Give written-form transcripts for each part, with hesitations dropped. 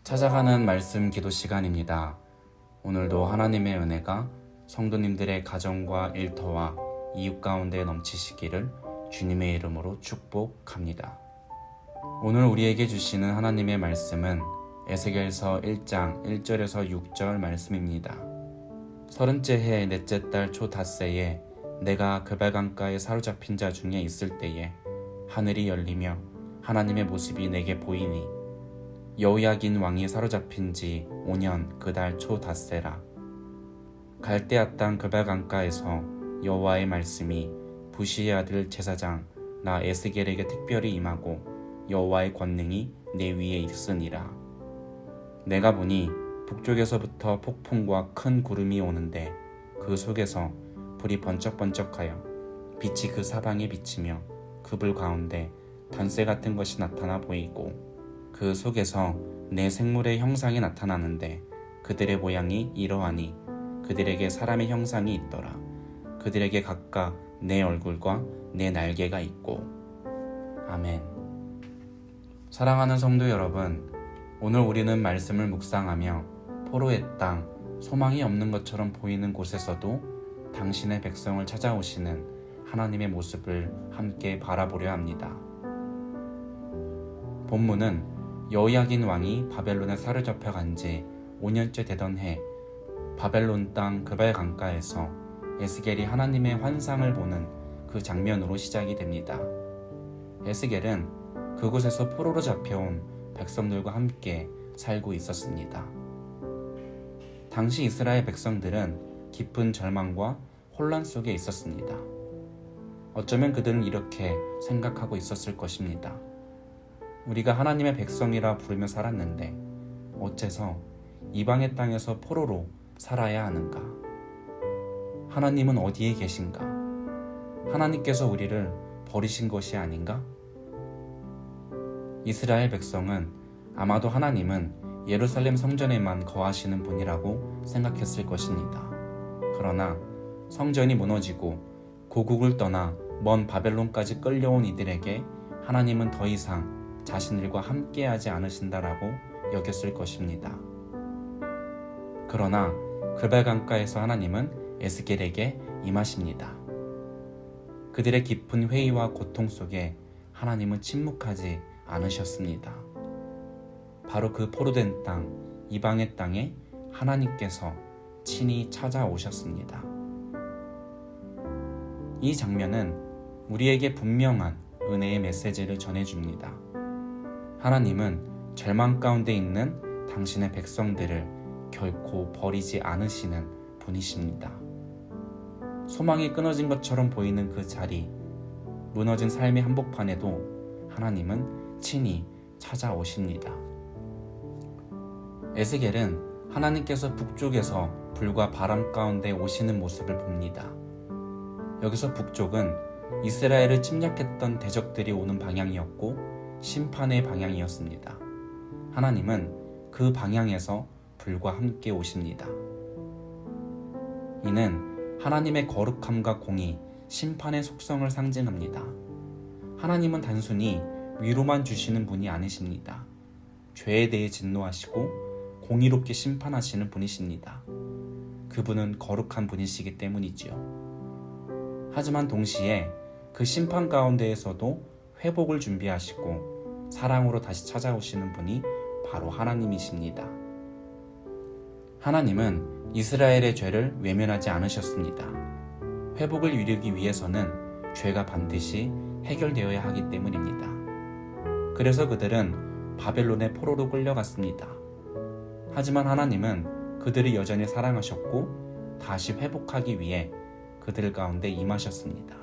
찾아가는 말씀 기도 시간입니다. 오늘도 하나님의 은혜가 성도님들의 가정과 일터와 이웃 가운데 넘치시기를 주님의 이름으로 축복합니다. 오늘 우리에게 주시는 하나님의 말씀은 에스겔서 1장 1절에서 6절 말씀입니다. 30째 해 넷째 달 초 닷새에 내가 그발강가에 사로잡힌 자 중에 있을 때에 하늘이 열리며 하나님의 모습이 내게 보이니 여호야긴 왕이 사로잡힌 지 5년 그 달 초 닷새라. 갈대아 땅 그발강가에서 여호와의 말씀이 부시의 아들 제사장 나 에스겔에게 특별히 임하고 여호와의 권능이 내 위에 있으니라. 내가 보니 북쪽에서부터 폭풍과 큰 구름이 오는데 그 속에서 불이 번쩍번쩍하여 빛이 그 사방에 비치며 그 불 가운데 단쇠 같은 것이 나타나 보이고 그 속에서 내 생물의 형상이 나타나는데 그들의 모양이 이러하니 그들에게 사람의 형상이 있더라. 그들에게 각각 내 얼굴과 내 날개가 있고. 아멘. 사랑하는 성도 여러분, 오늘 우리는 말씀을 묵상하며 포로의 땅, 소망이 없는 것처럼 보이는 곳에서도 당신의 백성을 찾아오시는 하나님의 모습을 함께 바라보려 합니다. 본문은 여호야긴 왕이 바벨론에 사로잡혀간 지 5년째 되던 해 바벨론 땅 그발 강가에서 에스겔이 하나님의 환상을 보는 그 장면으로 시작이 됩니다. 에스겔은 그곳에서 포로로 잡혀온 백성들과 함께 살고 있었습니다. 당시 이스라엘 백성들은 깊은 절망과 혼란 속에 있었습니다. 어쩌면 그들은 이렇게 생각하고 있었을 것입니다. 우리가 하나님의 백성이라 부르며 살았는데 어째서 이방의 땅에서 포로로 살아야 하는가? 하나님은 어디에 계신가? 하나님께서 우리를 버리신 것이 아닌가? 이스라엘 백성은 아마도 하나님은 예루살렘 성전에만 거하시는 분이라고 생각했을 것입니다. 그러나 성전이 무너지고 고국을 떠나 먼 바벨론까지 끌려온 이들에게 하나님은 더 이상 자신들과 함께하지 않으신다라고 여겼을 것입니다. 그러나 그발강가에서 하나님은 에스겔에게 임하십니다. 그들의 깊은 회의와 고통 속에 하나님은 침묵하지 않으셨습니다. 바로 그 포로된 땅, 이방의 땅에 하나님께서 친히 찾아오셨습니다. 이 장면은 우리에게 분명한 은혜의 메시지를 전해줍니다. 하나님은 절망 가운데 있는 당신의 백성들을 결코 버리지 않으시는 분이십니다. 소망이 끊어진 것처럼 보이는 그 자리, 무너진 삶의 한복판에도 하나님은 친히 찾아오십니다. 에스겔은 하나님께서 북쪽에서 불과 바람 가운데 오시는 모습을 봅니다. 여기서 북쪽은 이스라엘을 침략했던 대적들이 오는 방향이었고 심판의 방향이었습니다. 하나님은 그 방향에서 불과 함께 오십니다. 이는 하나님의 거룩함과 공의, 심판의 속성을 상징합니다. 하나님은 단순히 위로만 주시는 분이 아니십니다. 죄에 대해 진노하시고 공의롭게 심판하시는 분이십니다. 그분은 거룩한 분이시기 때문이지요. 하지만 동시에 그 심판 가운데에서도 회복을 준비하시고 사랑으로 다시 찾아오시는 분이 바로 하나님이십니다. 하나님은 이스라엘의 죄를 외면하지 않으셨습니다. 회복을 이루기 위해서는 죄가 반드시 해결되어야 하기 때문입니다. 그래서 그들은 바벨론의 포로로 끌려갔습니다. 하지만 하나님은 그들을 여전히 사랑하셨고 다시 회복하기 위해 그들 가운데 임하셨습니다.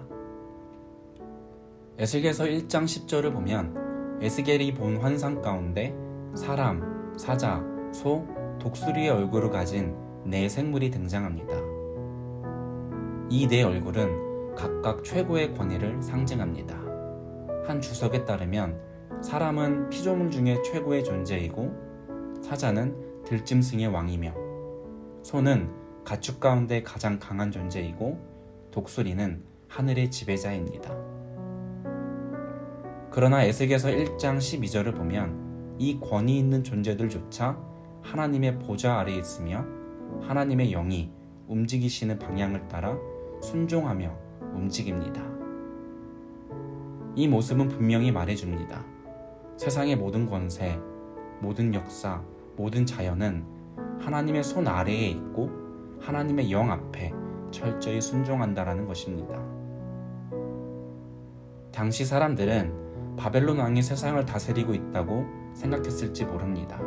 에스겔서 1장 10절을 보면 에스겔이 본 환상 가운데 사람, 사자, 소, 독수리의 얼굴을 가진 네 생물이 등장합니다. 이 네 얼굴은 각각 최고의 권위를 상징합니다. 한 주석에 따르면 사람은 피조물 중에 최고의 존재이고 사자는 들짐승의 왕이며 소는 가축 가운데 가장 강한 존재이고 독수리는 하늘의 지배자입니다. 그러나 에스겔서 1장 12절을 보면 이 권위 있는 존재들조차 하나님의 보좌 아래에 있으며 하나님의 영이 움직이시는 방향을 따라 순종하며 움직입니다. 이 모습은 분명히 말해줍니다. 세상의 모든 권세, 모든 역사, 모든 자연은 하나님의 손 아래에 있고 하나님의 영 앞에 철저히 순종한다라는 것입니다. 당시 사람들은 바벨론 왕이 세상을 다스리고 있다고 생각했을지 모릅니다.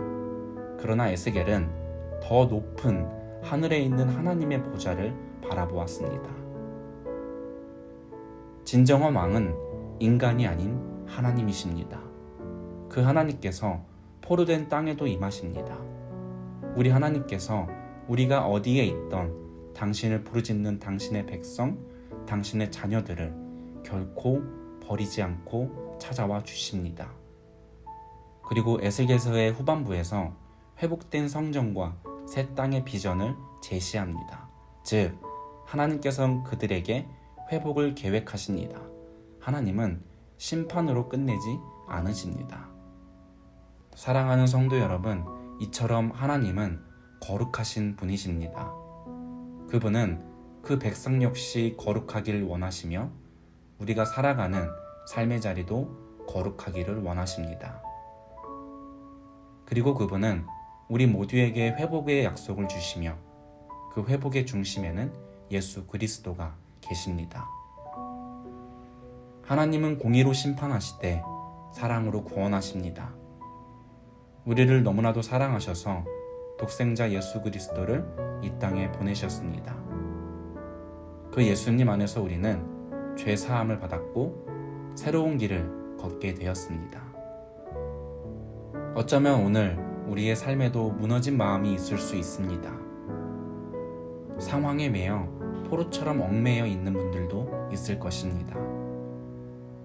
그러나 에스겔은 더 높은 하늘에 있는 하나님의 보좌를 바라보았습니다. 진정한 왕은 인간이 아닌 하나님이십니다. 그 하나님께서 포로된 땅에도 임하십니다. 우리 하나님께서 우리가 어디에 있던 당신을 부르짖는 당신의 백성, 당신의 자녀들을 결코 버리지 않고 찾아와 주십니다. 그리고 에스겔서의 후반부에서 회복된 성전과 새 땅의 비전을 제시합니다. 즉, 하나님께서는 그들에게 회복을 계획하십니다. 하나님은 심판으로 끝내지 않으십니다. 사랑하는 성도 여러분, 이처럼 하나님은 거룩하신 분이십니다. 그분은 그 백성 역시 거룩하기를 원하시며 우리가 살아가는 삶의 자리도 거룩하기를 원하십니다. 그리고 그분은 우리 모두에게 회복의 약속을 주시며 그 회복의 중심에는 예수 그리스도가 계십니다. 하나님은 공의로 심판하시되 사랑으로 구원하십니다. 우리를 너무나도 사랑하셔서 독생자 예수 그리스도를 이 땅에 보내셨습니다. 그 예수님 안에서 우리는 죄 사함을 받았고 새로운 길을 걷게 되었습니다. 어쩌면 오늘 우리의 삶에도 무너진 마음이 있을 수 있습니다. 상황에 매여 포로처럼 얽매여 있는 분들도 있을 것입니다.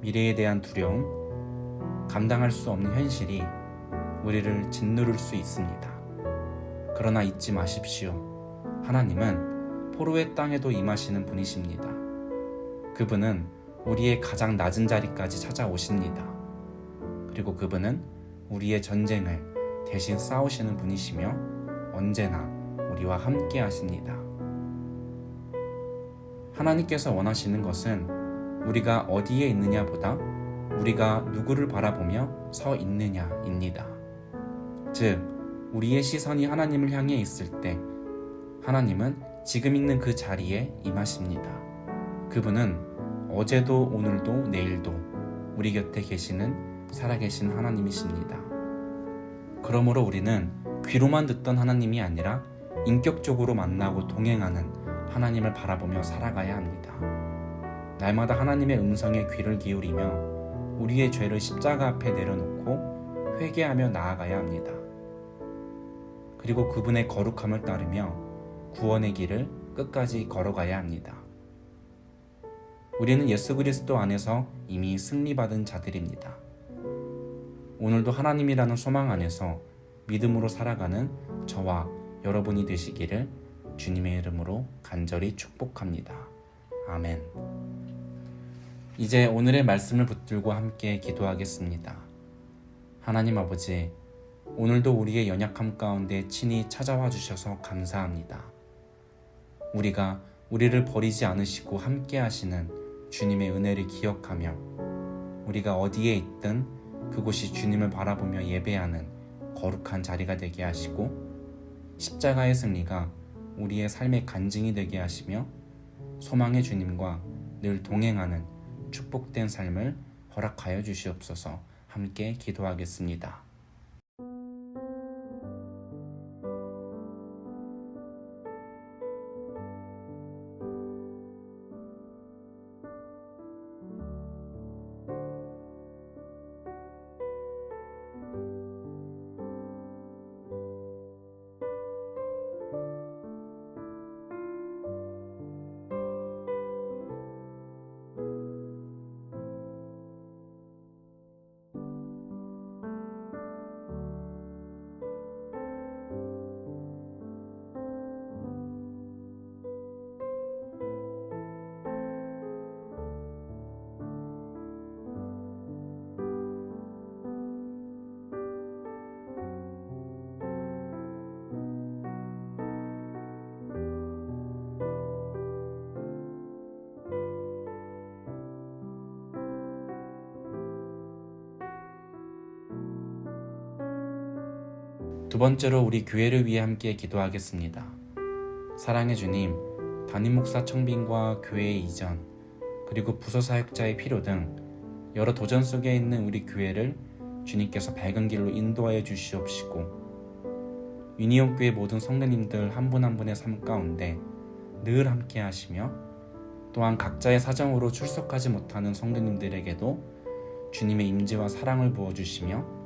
미래에 대한 두려움, 감당할 수 없는 현실이 우리를 짓누를 수 있습니다. 그러나 잊지 마십시오. 하나님은 포로의 땅에도 임하시는 분이십니다. 그분은 우리의 가장 낮은 자리까지 찾아오십니다. 그리고 그분은 우리의 전쟁을 대신 싸우시는 분이시며 언제나 우리와 함께 하십니다. 하나님께서 원하시는 것은 우리가 어디에 있느냐보다 우리가 누구를 바라보며 서 있느냐입니다. 즉, 우리의 시선이 하나님을 향해 있을 때 하나님은 지금 있는 그 자리에 임하십니다. 그분은 어제도 오늘도 내일도 우리 곁에 계시는 살아계신 하나님이십니다. 그러므로 우리는 귀로만 듣던 하나님이 아니라 인격적으로 만나고 동행하는 하나님을 바라보며 살아가야 합니다. 날마다 하나님의 음성에 귀를 기울이며 우리의 죄를 십자가 앞에 내려놓고 회개하며 나아가야 합니다. 그리고 그분의 거룩함을 따르며 구원의 길을 끝까지 걸어가야 합니다. 우리는 예수 그리스도 안에서 이미 승리받은 자들입니다. 오늘도 하나님이라는 소망 안에서 믿음으로 살아가는 저와 여러분이 되시기를 주님의 이름으로 간절히 축복합니다. 아멘. 이제 오늘의 말씀을 붙들고 함께 기도하겠습니다. 하나님 아버지, 오늘도 우리의 연약함 가운데 친히 찾아와 주셔서 감사합니다. 우리가 우리를 버리지 않으시고 함께 하시는 주님의 은혜를 기억하며 우리가 어디에 있든 그곳이 주님을 바라보며 예배하는 거룩한 자리가 되게 하시고 십자가의 승리가 우리의 삶의 간증이 되게 하시며 소망의 주님과 늘 동행하는 축복된 삶을 허락하여 주시옵소서. 함께 기도하겠습니다. 두 번째로 우리 교회를 위해 함께 기도하겠습니다. 사랑의 주님, 담임 목사 청빙과 교회 이전, 그리고 부서 사역자의 필요 등 여러 도전 속에 있는 우리 교회를 주님께서 밝은 길로 인도하여 주시옵시고, 유니온 교회 모든 성도님들 한 분 한 분의 삶 가운데 늘 함께 하시며, 또한 각자의 사정으로 출석하지 못하는 성도님들에게도 주님의 임재와 사랑을 부어주시며,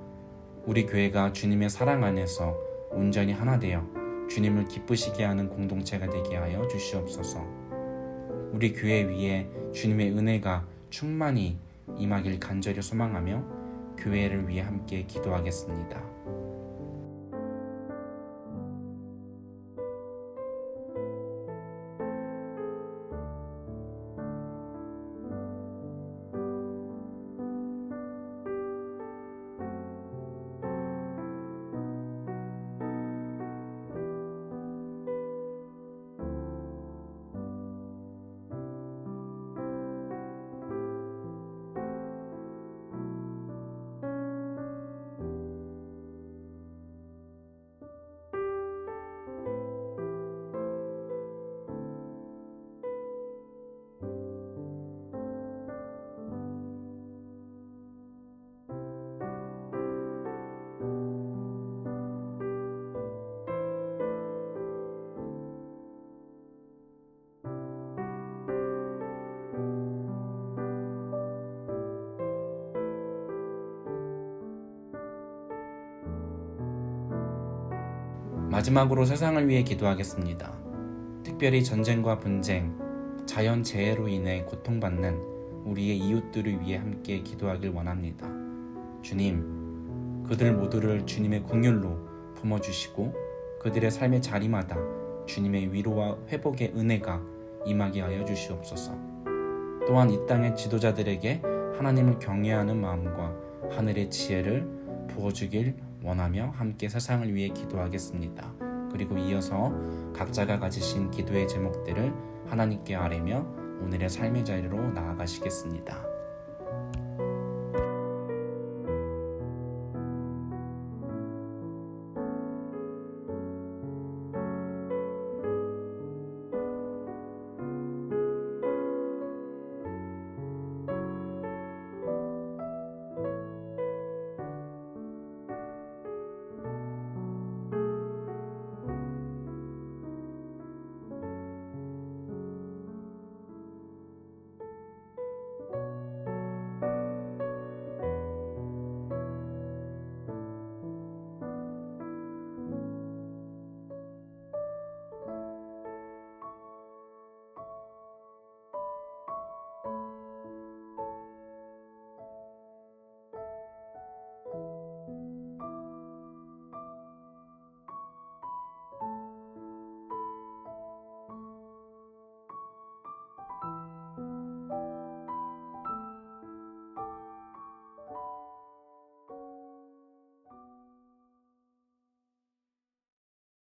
우리 교회가 주님의 사랑 안에서 온전히 하나 되어 주님을 기쁘시게 하는 공동체가 되게 하여 주시옵소서. 우리 교회 위에 주님의 은혜가 충만히 임하길 간절히 소망하며 교회를 위해 함께 기도하겠습니다. 마지막으로 세상을 위해 기도하겠습니다. 특별히 전쟁과 분쟁, 자연재해로 인해 고통받는 우리의 이웃들을 위해 함께 기도하길 원합니다. 주님, 그들 모두를 주님의 긍휼로 품어주시고 그들의 삶의 자리마다 주님의 위로와 회복의 은혜가 임하게 하여 주시옵소서. 또한 이 땅의 지도자들에게 하나님을 경외하는 마음과 하늘의 지혜를 부어주길 원하며 함께 세상을 위해 기도하겠습니다. 그리고 이어서 각자가 가지신 기도의 제목들을 하나님께 아뢰며 오늘의 삶의 자리로 나아가시겠습니다.